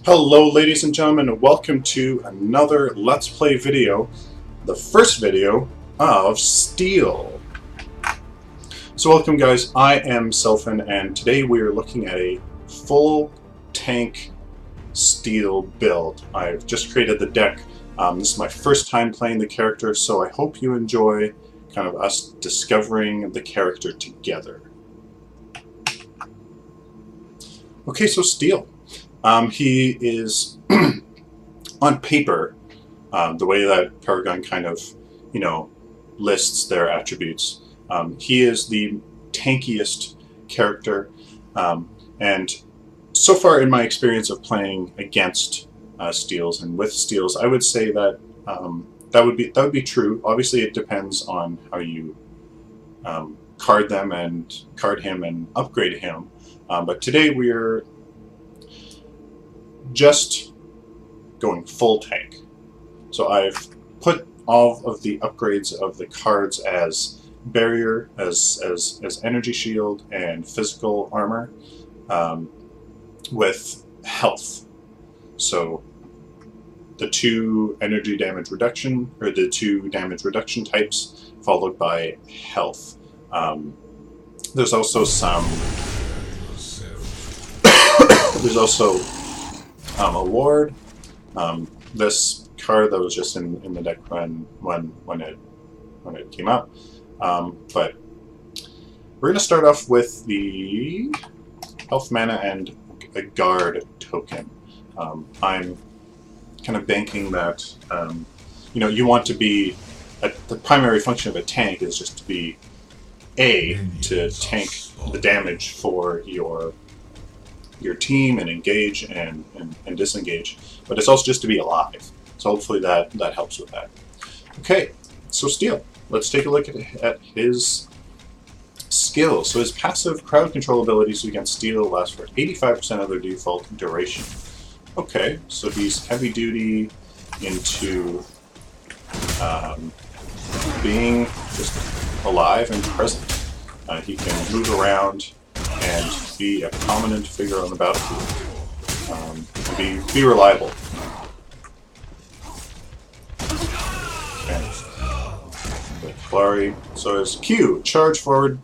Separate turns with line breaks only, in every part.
Hello ladies and gentlemen, and welcome to another Let's Play video, the first video of Steel. So welcome guys, I am Selfin, and today we are looking at a full tank Steel build. I've just created the deck. This is my first time playing the character, so I hope you enjoy kind of us discovering the character together. Okay, so Steel. He is, on paper, the way that Paragon kind of, lists their attributes, he is the tankiest character, and so far in my experience of playing against Steels and with Steels, I would say that that would be true. Obviously, it depends on how you card them and card him and upgrade him, but today we're just going full tank. So I've put all of the upgrades of the cards as barrier, as energy shield, and physical armor, with health. So the two energy damage reduction, or the two damage reduction types, followed by health. There's also some. There's also a ward. This card that was just in the deck when it came out. But we're going to start off with the health mana and a guard token. I'm kind of banking that you want to be the primary function of a tank is just to be to tank the damage for your team and engage and disengage, but it's also just to be alive. So hopefully that helps with that. Okay, so Steel. Let's take a look at his skills. So his passive crowd control abilities against Steel last for 85% of their default duration. Okay, so he's heavy duty into being just alive and present. He can move around and be a prominent figure on the battlefield. And be reliable. Okay. Clary. So his Q, charge forward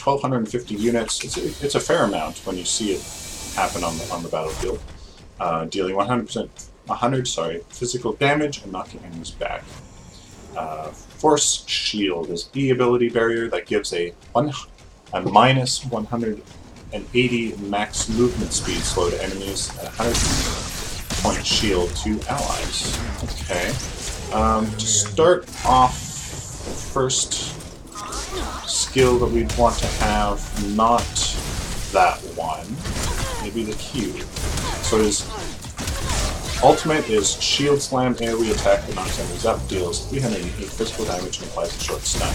1,250 units. It's a fair amount when you see it happen on the battlefield. Dealing 100 physical damage and knocking enemies back. Force shield is E ability barrier that gives a minus 180 max movement speed slow to enemies, and 100 point shield to allies. Okay. To start off, first skill that we'd want to have, not that one, maybe the Q. So his ultimate is Shield Slam, AoE attack that knocks enemies up, deals 308 physical damage and applies a short stun.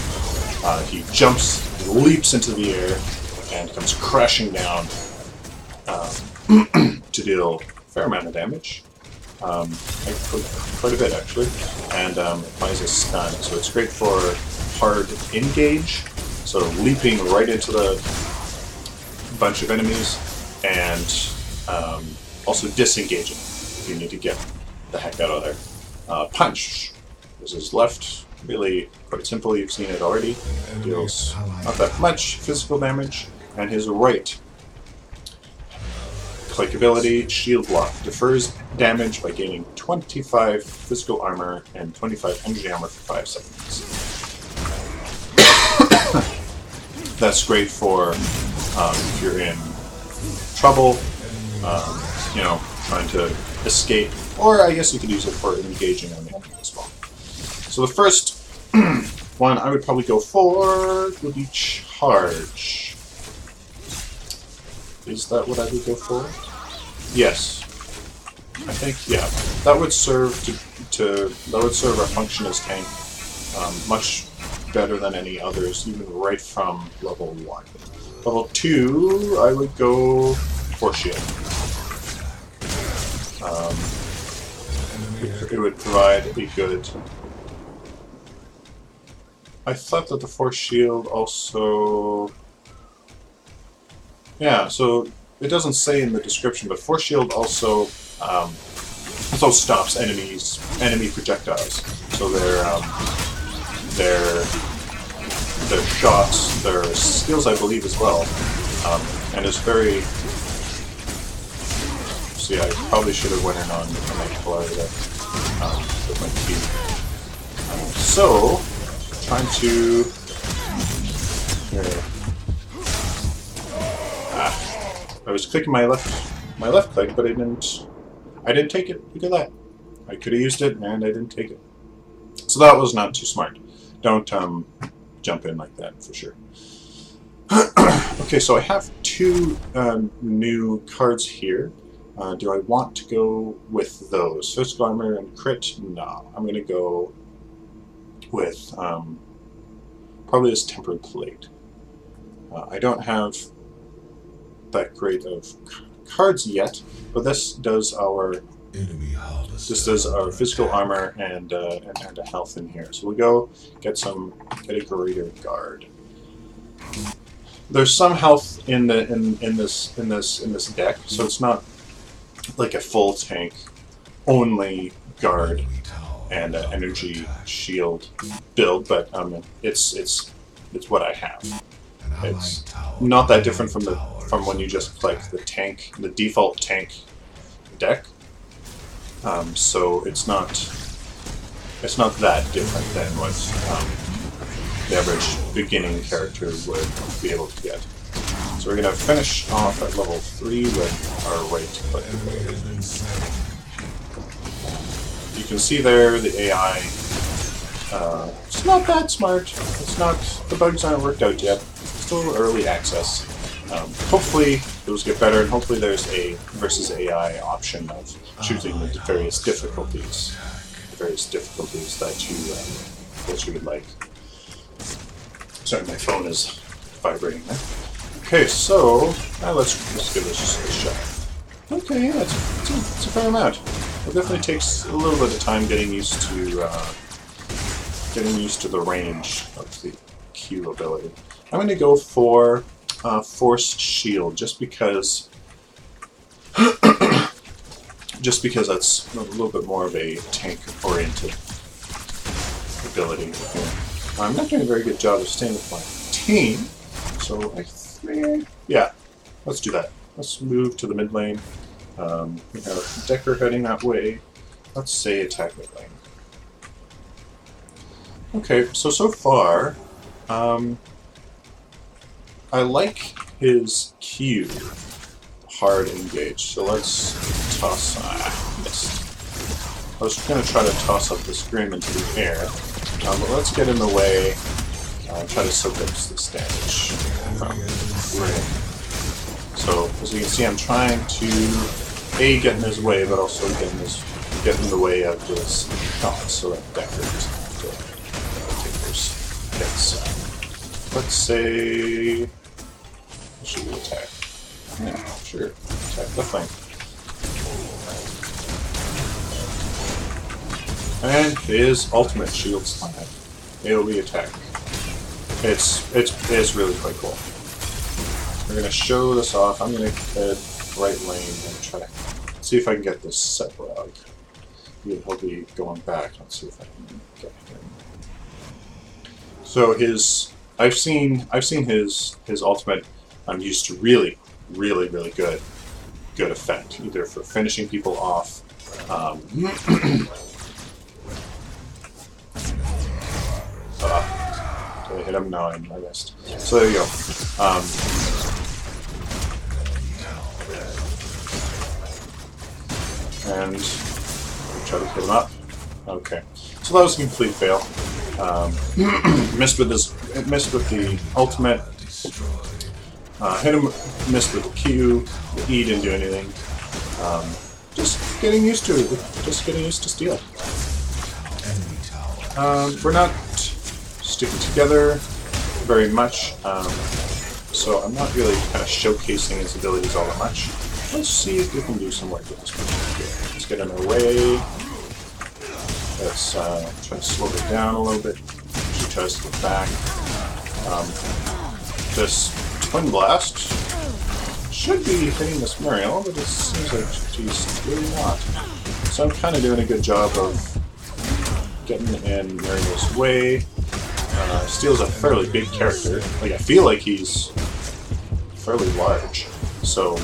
He jumps, leaps into the air, and comes crashing down to deal a fair amount of damage. Quite a bit actually, and applies a stun. So it's great for hard engage, so leaping right into the bunch of enemies, and also disengaging if you need to get the heck out of there. Punch. This is left. Really quite simple, you've seen it already. Deals not that much physical damage. And his right click ability, Shield Block, defers damage by gaining 25 physical armor and 25 energy armor for 5 seconds. That's great for if you're in trouble, trying to escape, or I guess you could use it for engaging on the enemy as well. So the first one I would probably go for would be Charge. Is that what I would go for? Yes. I think, yeah. That would serve that would serve our function as tank much better than any others, even right from level 1. Level 2, I would go Force Shield. It would provide a good... I thought that the Force Shield also... Yeah, so it doesn't say in the description, but Force Shield also stops enemy projectiles. So their shots, their skills, I believe, as well, and it's very. See, I probably should have went in on my color there with my key. So, trying to. I was clicking my left click, but I didn't take it. Look at that. I could have used it, and I didn't take it. So that was not too smart. Don't jump in like that for sure. Okay, so I have two new cards here. Do I want to go with those? Physical armor and crit? No. I'm going to go with probably this tempered plate. I don't have that great of cards yet, but this does our physical armor and a health in here. So we go get a greater guard. There's some health in this deck, so it's not like a full tank only guard and energy shield build, but it's what I have. It's not that different from when you just click the default tank deck. So it's not that different than what the average beginning character would be able to get. So we're going to finish off at level 3 with our right click. You can see there the AI. It's not that smart. It's not. The bugs aren't worked out yet. Still early access. Hopefully those get better, and hopefully there's a versus AI option of choosing the various difficulties that you would like. Sorry, my phone is vibrating there. Okay, so now let's give this a shot. Okay, that's a fair amount. It definitely takes a little bit of time getting used to the range of the Q ability. I'm going to go for Force Shield, just because that's a little bit more of a tank-oriented ability. I'm not doing a very good job of staying with my team, so I think, yeah, let's do that. Let's move to the mid lane. We have Decker heading that way. Let's say attack mid lane. Okay, so far, I like his Q, hard engage. So let's toss. Missed. I was going to try to toss up the Scream into the air, but let's get in the way. Try to soak up this damage from Ring. So as you can see, I'm trying to get in his way, but also get in the way of his shots, so that Decker doesn't have to take those hits. Let's say. Should we attack? Yeah, sure. Attack the flank. And his ultimate shield slam. AoE attack. It's really quite cool. We're gonna show this off. I'm gonna head right lane and try to see if I can get this Seprog. He'll be going back. Let's see if I can get him. So I've seen his ultimate. I'm used to really good effect, either for finishing people off. Did I hit him? No, I missed. So there you go. And try to hit him up. Okay, so that was a complete fail. Missed with the ultimate. Hit him, missed with the Q, the E didn't do anything. Just getting used to it, just getting used to steel. We're not sticking together very much, so I'm not really kind of showcasing his abilities all that much. Let's see if we can do some work with this one. Let's get in our way. Let's try to slow it down a little bit. She tries to get back. This Twin Blast should be hitting this Muriel, but it seems like she's really not. So I'm kind of doing a good job of getting in Muriel's way. Steel's a fairly big character. Like, I feel like he's fairly large. So,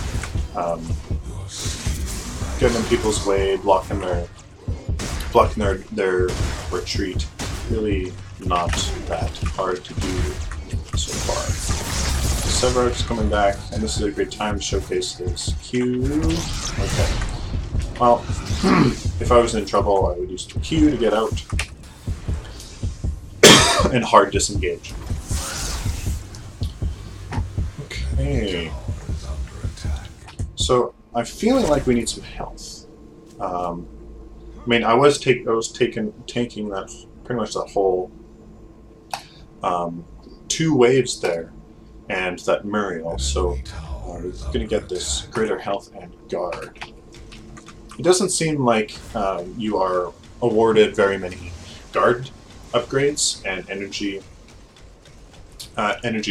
getting in people's way, blocking their retreat, really not that hard to do so far. Severok's coming back, and this is a great time to showcase his Q. Okay. Well, if I was in trouble, I would use the Q to get out and hard disengage. Okay. So I'm feeling like we need some health. I mean, I was taking that pretty much that whole 2 waves there, and that Muriel. So we're gonna get this greater health and guard. It doesn't seem like you are awarded very many guard upgrades and energy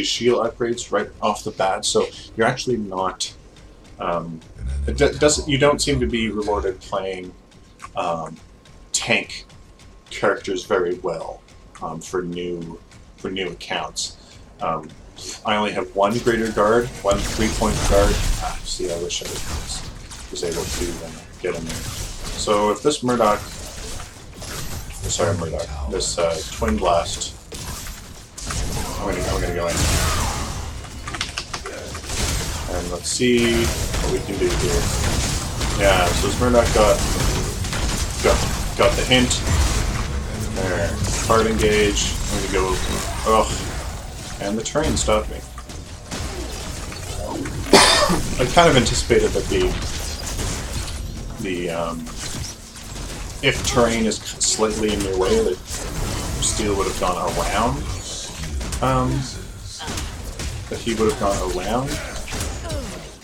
shield upgrades right off the bat. So you're actually not. You don't seem to be rewarded playing tank characters very well for new accounts. I only have 1 greater guard, 1 3-point guard. See, I wish I was able to get in there. So if this this Twin Blast, I'm gonna go in. And let's see what we can do here. Yeah, so this Murdoch got the hint. There, hard engage. I'm gonna go. Ugh, and the terrain stopped me. I kind of anticipated that if terrain is slightly in your way, that Steel would have gone around. That he would have gone around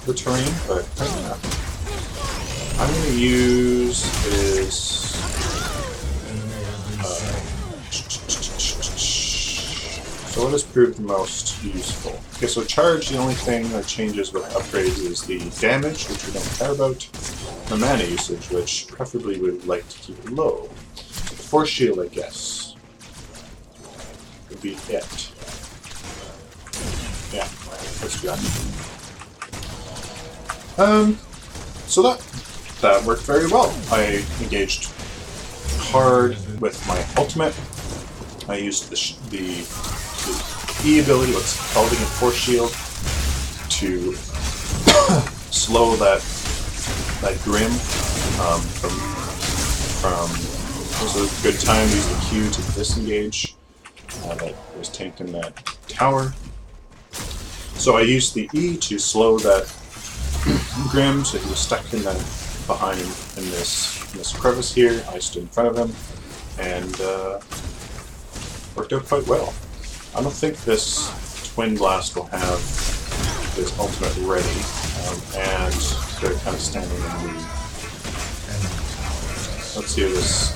the terrain, but I'm going to use his. So what has proved the most useful? Okay, so charge, the only thing that changes with upgrades is the damage, which we don't care about, the mana usage, which preferably we would like to keep low. Force shield, I guess, would be it. Yeah, let's do that. So that worked very well. I engaged hard with my ultimate. I used the E ability, what's called again, Force Shield, to slow that Grim from. This was a good time to use the Q to disengage. That was tanking that tower. So I used the E to slow that Grim, so he was stuck in that behind in this crevice here. I stood in front of him, and worked out quite well. I don't think this Twin Blast will have his ultimate ready, and they're kind of standing in the. Let's see this.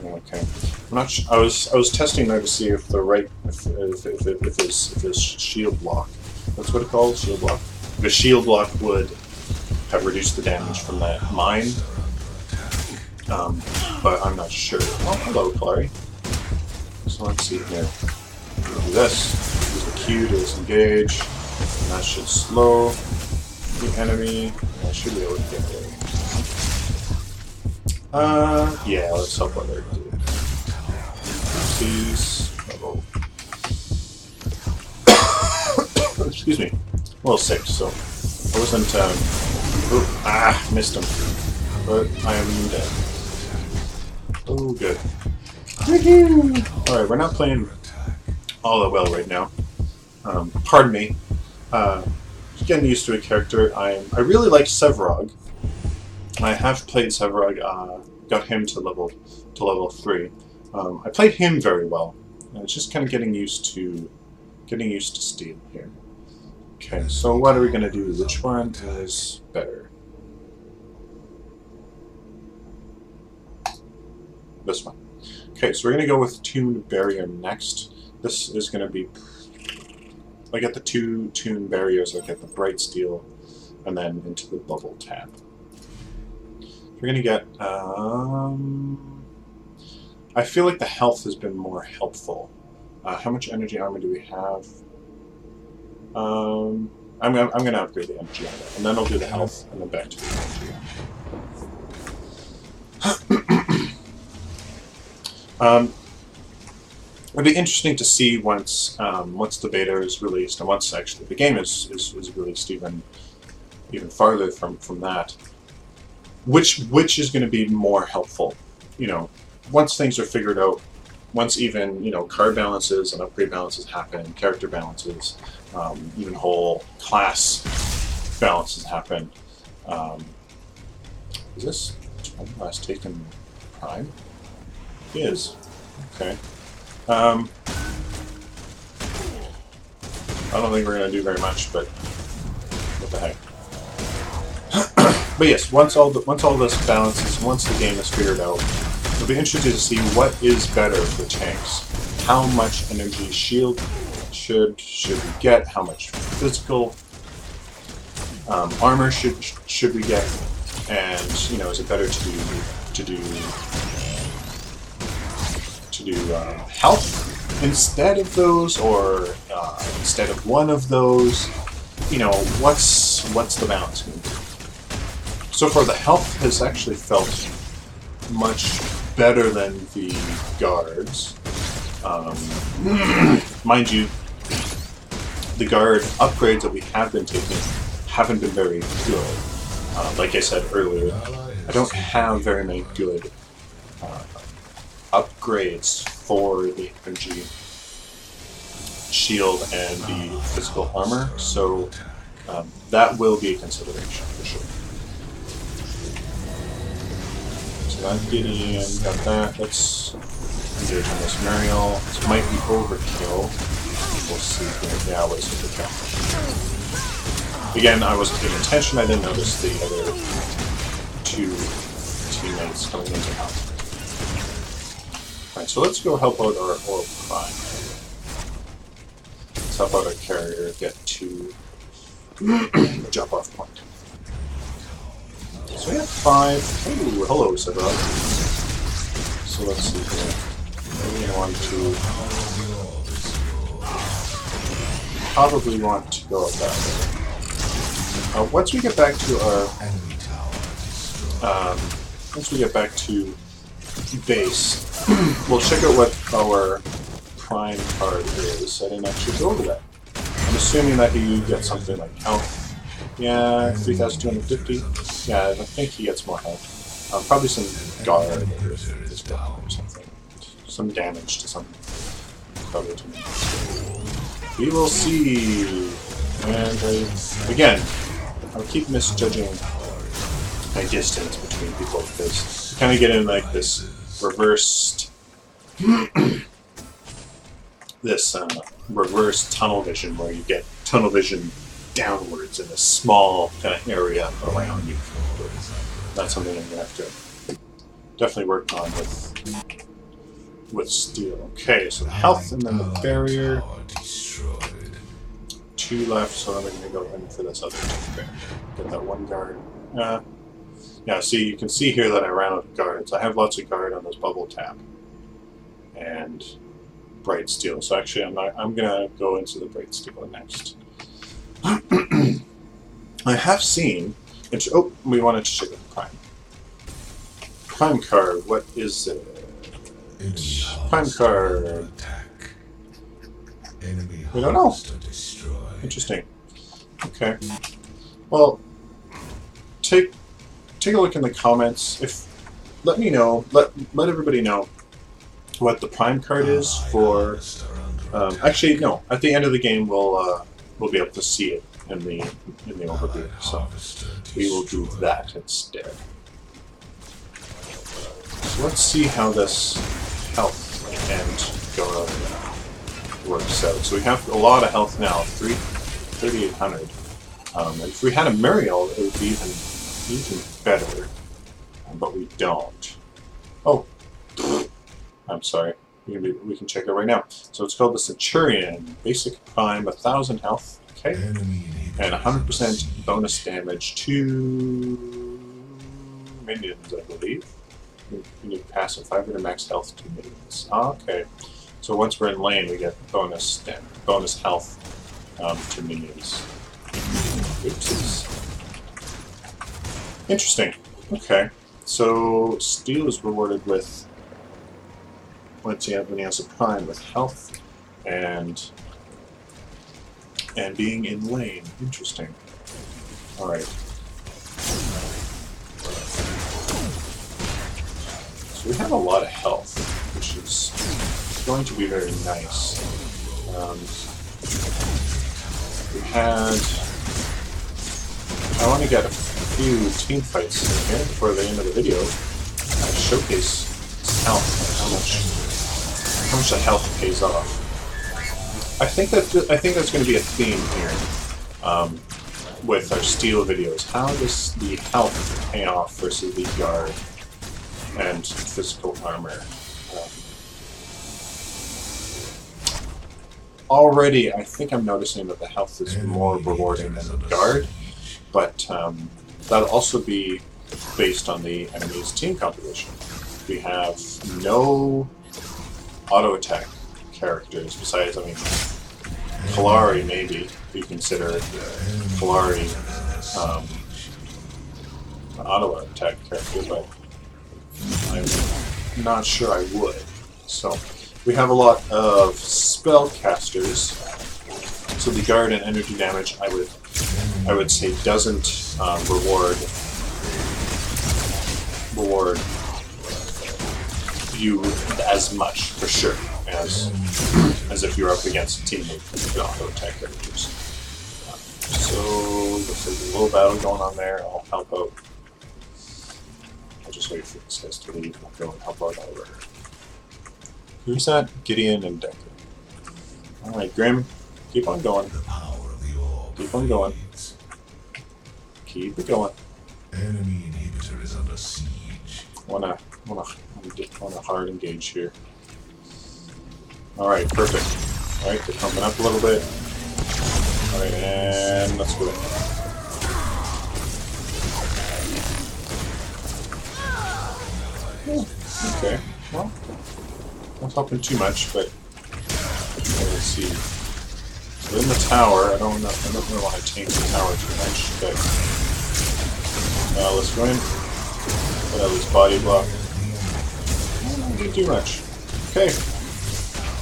Okay, I'm not. I was testing there to see if the if his shield block. That's what it called, shield block. If a shield block would have reduced the damage from that mine, but I'm not sure. Oh, hello, Clary. So let's see here. We'll do this. Use the Q to disengage. And that should slow the enemy. I should be able to get there. Yeah, let's help other do it. Please. Excuse me. Well, 6, so I wasn't. Missed him. But I am dead. Oh, good. Alright, we're not playing all that well right now. Pardon me. Getting used to a character. I really like Severog. I have played Severog. Got him to level 3. I played him very well. It's just kind of getting used to Steel here. Okay, so what are we going to do? Which one is better? This one. Okay, so we're going to go with Tuned Barrier next. This is going to be I get the 2 tune barriers, I get the bright steel, and then into the bubble tap. We're gonna get. I feel like the health has been more helpful. How much energy armor do we have? I'm gonna upgrade the energy armor, and then I'll do the health, and then back to the energy armor. It'd be interesting to see once the beta is released, and once actually the game is released even farther from that, which is going to be more helpful. You know, once things are figured out, once even card balances and upgrade balances happen, character balances, even whole class balances happen. Is this last taken Prime? It is. Okay. I don't think we're going to do very much, but what the heck. But yes, once all this balances, once the game is figured out, it'll be interesting to see what is better for tanks. How much energy shield should we get? How much physical armor should we get? And is it better to do health instead of those, or instead of one of those? What's the balance going to be? So far, the health has actually felt much better than the guards. Mind you, the guard upgrades that we have been taking haven't been very good. Like I said earlier, I don't have very many good upgrades for the energy shield and the physical armor, so that will be a consideration for sure. So that's Gideon, got that. Let's engage on this Muriel. This might be overkill. We'll see here. Yeah, it was overkill. Again, I wasn't paying attention. I didn't notice the other 2 teammates coming into help. Alright, so let's go help out our Orb Prime. Let's help out our carrier get to the jump-off point. So we have 5. Ooh, hello, Cedric. So let's see here. We probably want to go up that way. Once we get back to base, we'll check out what our Prime card is. I didn't actually go over that. I'm assuming that you get something like health. Yeah, 3,250. Yeah, I think he gets more health. Probably some guard or something. Some damage to something. Probably to me. We will see. And again, I'll keep misjudging my distance between people because you kind of get in like this reversed, reverse tunnel vision where you get tunnel vision downwards in a small kind of area around you. That's something I'm gonna have to definitely work on with steel. Okay, so the health and then the barrier. 2 left, so I'm going to go in for this other barrier. Get that 1 guard. Yeah, see, you can see here that I ran out of guards. I have lots of guard on this bubble tap and bright steel. So actually, I'm going to go into the bright steel next. I have seen. Oh, we wanted to check out the Prime. Prime card. What is it? Prime card. We don't know. Interesting. Okay. Well, take a look in the comments. Let me know. Let everybody know what the Prime card is for. Actually, no. At the end of the game, we'll be able to see it in the overview. So we will do that instead. So let's see how this health and go works out. So we have a lot of health now, 3,800. And if we had a Muriel, it would be even better. But we don't. Oh, I'm sorry. we can check it right now. So it's called the Centurion. Basic prime, 1,000 health. Okay. And 100% bonus damage to minions, I believe. You need passive 500 max health to minions. Okay. So once we're in lane, we get bonus health to minions. Oopsies. Interesting. Okay. So Steel is rewarded with when he has a prime with health and being in lane. Interesting. All right. So we have a lot of health, which is going to be very nice. I want to get a few team fights in here before the end of the video. Showcase health, how much the health pays off. I think that's going to be a theme here with our Steel videos. How does the health pay off versus the guard and physical armor? Already, I think I'm noticing that the health is more rewarding than the guard, but that'll also be based on the enemy's team composition. We have no auto attack characters besides, I mean, Kalari maybe, if you consider Kalari an auto attack character, but I'm not sure I would. So we have a lot of spellcasters. So the guard and energy damage, I would say, doesn't reward you as much for sure as if you're up against a team with auto attack characters. So looks like there's a little battle going on there. I'll help out. I'll just wait for this guys to leave. I'll go and help out over. Who's that? Gideon and Decker. Alright, Grim, keep on going. Keep on going. Keep it going.
Enemy inhibitor is under siege.
Wanna hard engage here. Alright, perfect. Alright, they're pumping up a little bit. Alright, and let's go. Okay, well, not helping too much, but let's see. So in the tower, I don't really want to tank the tower too much, but let's go in. Put at least body block. Don't do too much. Okay.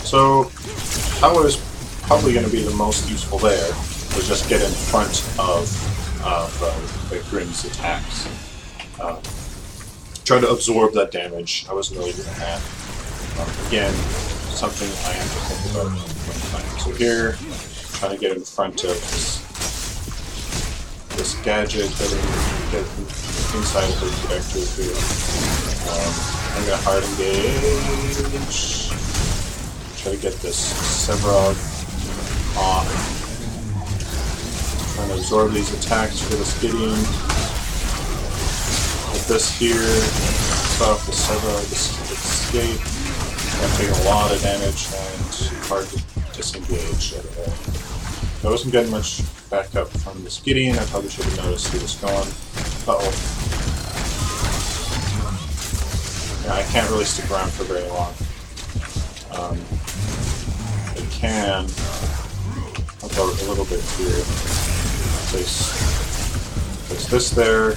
So how is probably going to be the most useful there is just get in front of the Grim's attacks. Try to absorb that damage. I wasn't really doing that. Again, something I have to think about one time. So here, trying to get in front of this gadget, get inside of the projector here. I'm going to hard engage. Try to get this Severog off. Trying to absorb these attacks for this Gideon. With this here, off the Severog, this escape. I'm taking a lot of damage and hard to disengage. I wasn't getting much backup from this Gideon. I probably should have noticed he was gone. Uh-oh. Yeah, I can't really stick around for very long. I can help out a little bit here. Place this there.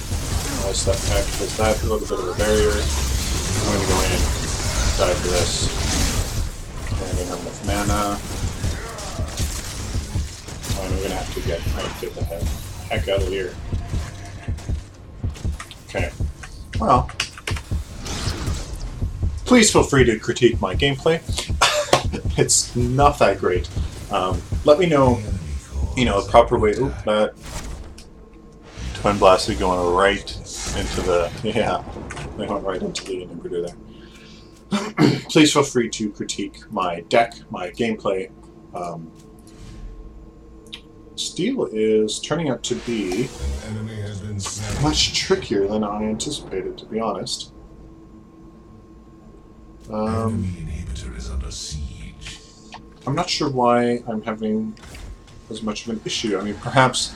Place that back. Place that. A little bit of a barrier. I'm going to go in. Die for this. I don't have enough mana. And we're gonna have to get the heck out of here. Okay. Well, please feel free to critique my gameplay. It's not that great. Let me know, a proper way. Oop, that Twin Blasted going right into the they went right into the inhibitor there. Please feel free to critique my deck, my gameplay. Steel is turning out to be much trickier than I anticipated, to be honest.
Enemy inhibitor is under siege.
I'm not sure why I'm having as much of an issue. I mean, perhaps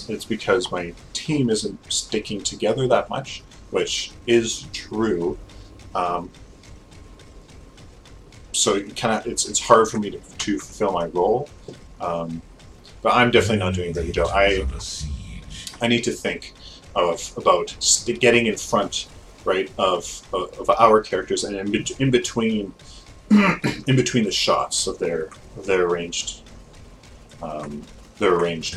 it's because my team isn't sticking together that much, which is true. So it's hard for me to fulfill my role. But I'm definitely not doing a very good job. I need to think about getting in front, right, of our characters, and in between in between the shots of their ranged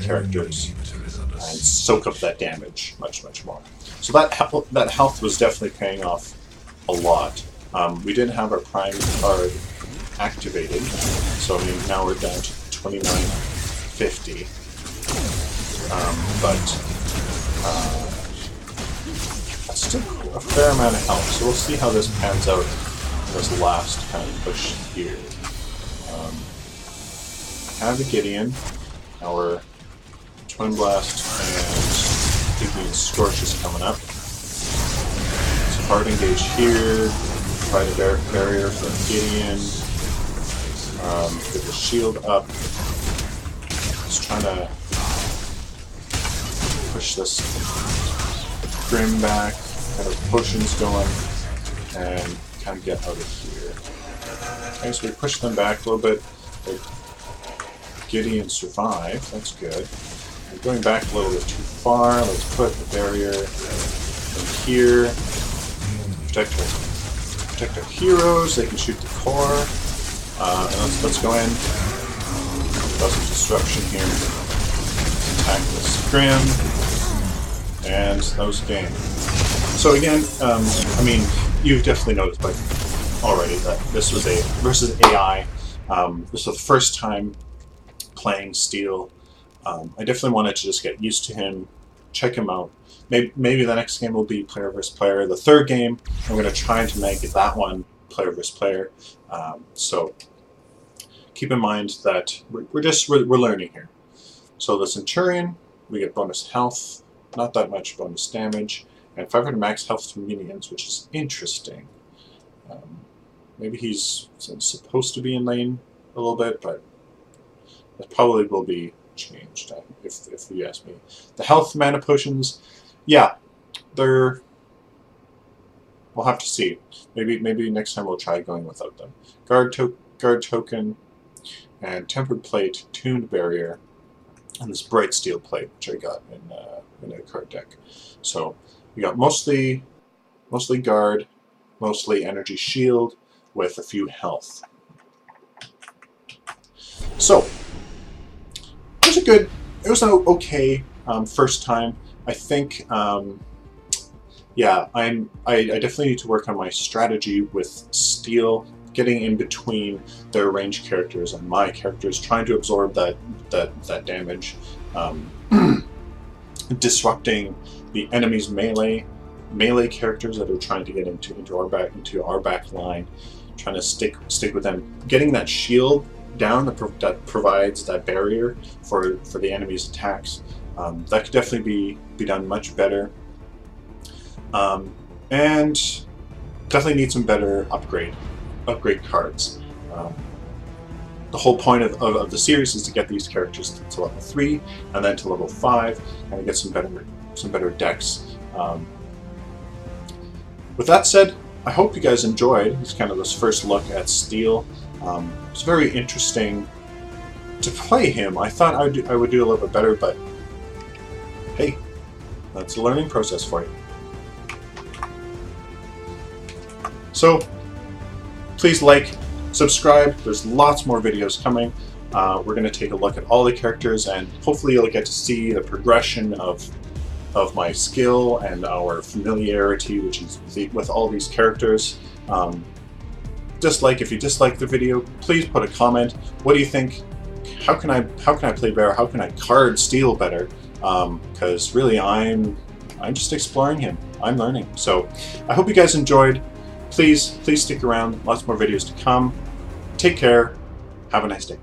characters, and soak up that damage much more. So that health was definitely paying off a lot. We didn't have our prime card activated, so I mean now we're down to 2950. But that's still a fair amount of health. So we'll see how this pans out in this last kind of push here. Have a Gideon, our Twin Blast, and Igneous Scorch is coming up. So hard engage here. Try to barrier for Gideon. Get the shield up. Just trying to push this Grim back, kind of potions going, and kind of get out of here. Okay, so we push them back a little bit. Gideon survived, that's good. We're going back a little bit too far. Let's put the barrier in here. Protect our heroes. They can shoot the core. And let's go in. Cause some disruption here. Attack this Grim. And that was the game. So again, I mean, you've definitely noticed already that this was a versus AI. This was the first time playing Steel. I definitely wanted to just get used to him, check him out. Maybe the next game will be player versus player. The third game, I'm going to try to make that one player versus player. So keep in mind that we're learning here. So the Centurion, we get bonus health, not that much bonus damage, and 500 max health from minions, which is interesting. Maybe he's supposed to be in lane a little bit, but that probably will be changed, if you ask me. The health mana potions, yeah, we'll have to see. Maybe next time we'll try going without them. Guard token, and tempered plate, tuned barrier, and this bright steel plate, which I got in a card deck. So we got mostly guard, mostly energy shield, with a few health. So it was an okay first time. I think, yeah, I definitely need to work on my strategy with Steel, getting in between their ranged characters and my characters, trying to absorb that damage, disrupting the enemy's melee characters that are trying to get into our back line, trying to stick with them, getting that shield down that provides that barrier for the enemy's attacks. That could definitely be done much better, and definitely need some better upgrade cards. The whole point of the series is to get these characters to level 3 and then to level 5 and get some better decks. With that said, I hope you guys enjoyed this first look at Steel. It's very interesting to play him. I thought I would do a little bit better, but hey, that's a learning process for you. So please like, subscribe. There's lots more videos coming. We're going to take a look at all the characters, and hopefully you'll get to see the progression of my skill and our familiarity, which is with all these characters. If you dislike the video, please put a comment. What do you think? How can I play better? How can I card Steel better? Because really, I'm just exploring him. I'm learning. So I hope you guys enjoyed. Please stick around. Lots more videos to come. Take care. Have a nice day.